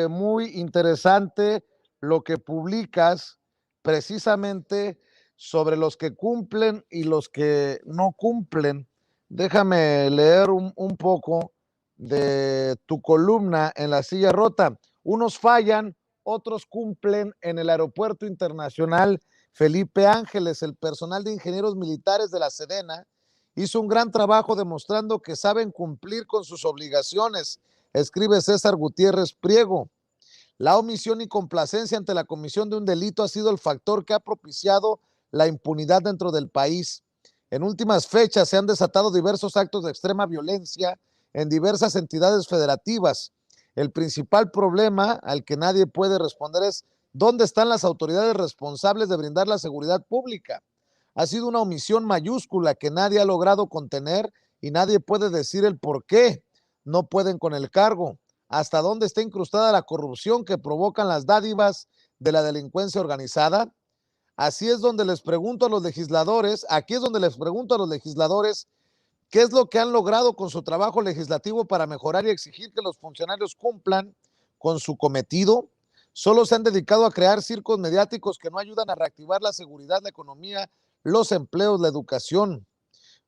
muy interesante lo que publicas precisamente sobre los que cumplen y los que no cumplen. Déjame leer un poco de tu columna en La Silla Rota. Unos fallan, otros cumplen. En el Aeropuerto Internacional Felipe Ángeles, el personal de ingenieros militares de la Sedena hizo un gran trabajo demostrando que saben cumplir con sus obligaciones, escribe César Gutiérrez Priego. La omisión y complacencia ante la comisión de un delito ha sido el factor que ha propiciado la impunidad dentro del país. En últimas fechas se han desatado diversos actos de extrema violencia en diversas entidades federativas. El principal problema al que nadie puede responder es ¿dónde están las autoridades responsables de brindar la seguridad pública? Ha sido una omisión mayúscula que nadie ha logrado contener y nadie puede decir el por qué no pueden con el cargo. ¿Hasta dónde está incrustada la corrupción que provocan las dádivas de la delincuencia organizada? Así es donde les pregunto a los legisladores, aquí es donde les pregunto a los legisladores qué es lo que han logrado con su trabajo legislativo para mejorar y exigir que los funcionarios cumplan con su cometido. Solo se han dedicado a crear circos mediáticos que no ayudan a reactivar la seguridad, la economía, los empleos, la educación.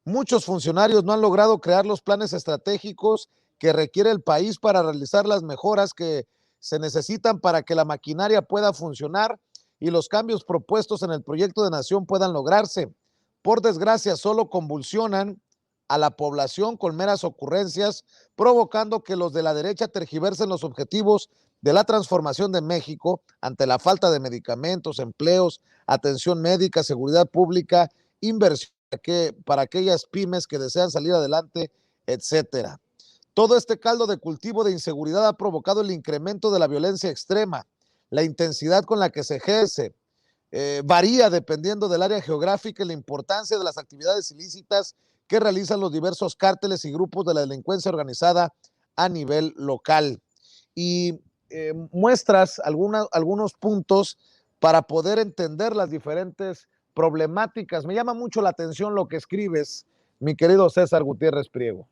Muchos funcionarios no han logrado crear los planes estratégicos que requiere el país para realizar las mejoras que se necesitan para que la maquinaria pueda funcionar y los cambios propuestos en el proyecto de nación puedan lograrse. Por desgracia, solo convulsionan a la población con meras ocurrencias, provocando que los de la derecha tergiversen los objetivos de la transformación de México ante la falta de medicamentos, empleos, atención médica, seguridad pública, inversión para aquellas pymes que desean salir adelante, etcétera. Todo este caldo de cultivo de inseguridad ha provocado el incremento de la violencia extrema. La intensidad con la que se ejerce varía dependiendo del área geográfica y la importancia de las actividades ilícitas que realizan los diversos cárteles y grupos de la delincuencia organizada a nivel local. Y muestras algunos puntos para poder entender las diferentes problemáticas. Me llama mucho la atención lo que escribes, mi querido César Gutiérrez Priego.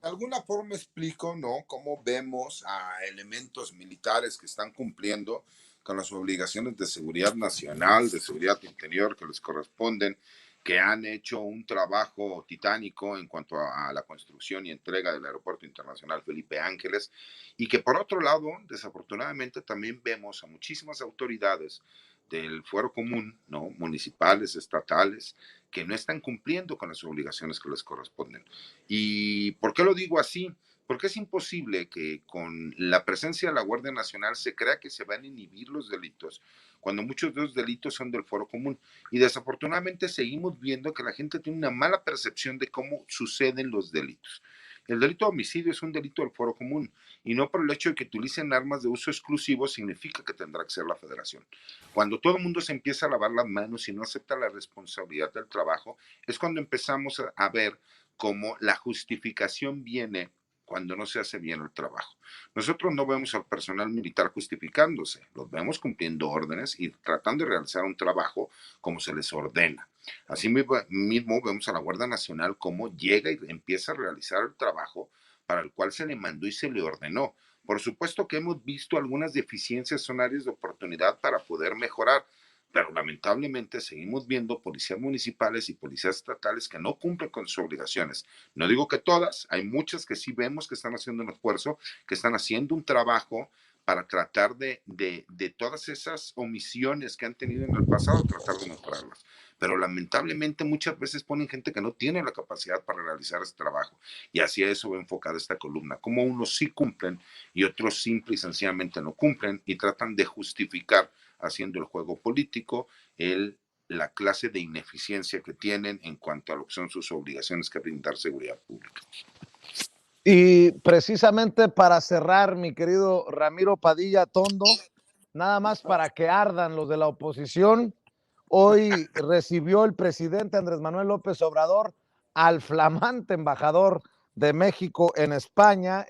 De alguna forma explico, ¿no? Cómo vemos a elementos militares que están cumpliendo con las obligaciones de seguridad nacional, de seguridad interior que les corresponden, que han hecho un trabajo titánico en cuanto a la construcción y entrega del Aeropuerto Internacional Felipe Ángeles, y que por otro lado, desafortunadamente, también vemos a muchísimas autoridades del fuero común, ¿no? Municipales, estatales, que no están cumpliendo con las obligaciones que les corresponden. ¿Y por qué lo digo así? Porque es imposible que con la presencia de la Guardia Nacional se crea que se van a inhibir los delitos, cuando muchos de los delitos son del foro común. Y desafortunadamente seguimos viendo que la gente tiene una mala percepción de cómo suceden los delitos. El delito de homicidio es un delito del foro común y no por el hecho de que utilicen armas de uso exclusivo significa que tendrá que ser la federación. Cuando todo el mundo se empieza a lavar las manos y no acepta la responsabilidad del trabajo, es cuando empezamos a ver cómo la justificación viene cuando no se hace bien el trabajo. Nosotros no vemos al personal militar justificándose, los vemos cumpliendo órdenes y tratando de realizar un trabajo como se les ordena. Así mismo vemos a la Guardia Nacional cómo llega y empieza a realizar el trabajo para el cual se le mandó y se le ordenó. Por supuesto que hemos visto algunas deficiencias, son áreas de oportunidad para poder mejorar, pero lamentablemente seguimos viendo policías municipales y policías estatales que no cumplen con sus obligaciones. No digo que todas, hay muchas que sí vemos que están haciendo un esfuerzo, que están haciendo un trabajo para tratar de todas esas omisiones que han tenido en el pasado, tratar de mejorarlas. Pero lamentablemente muchas veces ponen gente que no tiene la capacidad para realizar ese trabajo. Y hacia eso va enfocada esta columna, como unos sí cumplen y otros simple y sencillamente no cumplen y tratan de justificar haciendo el juego político, la clase de ineficiencia que tienen en cuanto a lo que son sus obligaciones que brindar seguridad pública. Y precisamente para cerrar, mi querido Ramiro Padilla Tondo, nada más para que ardan los de la oposición, hoy recibió el presidente Andrés Manuel López Obrador al flamante embajador de México en España,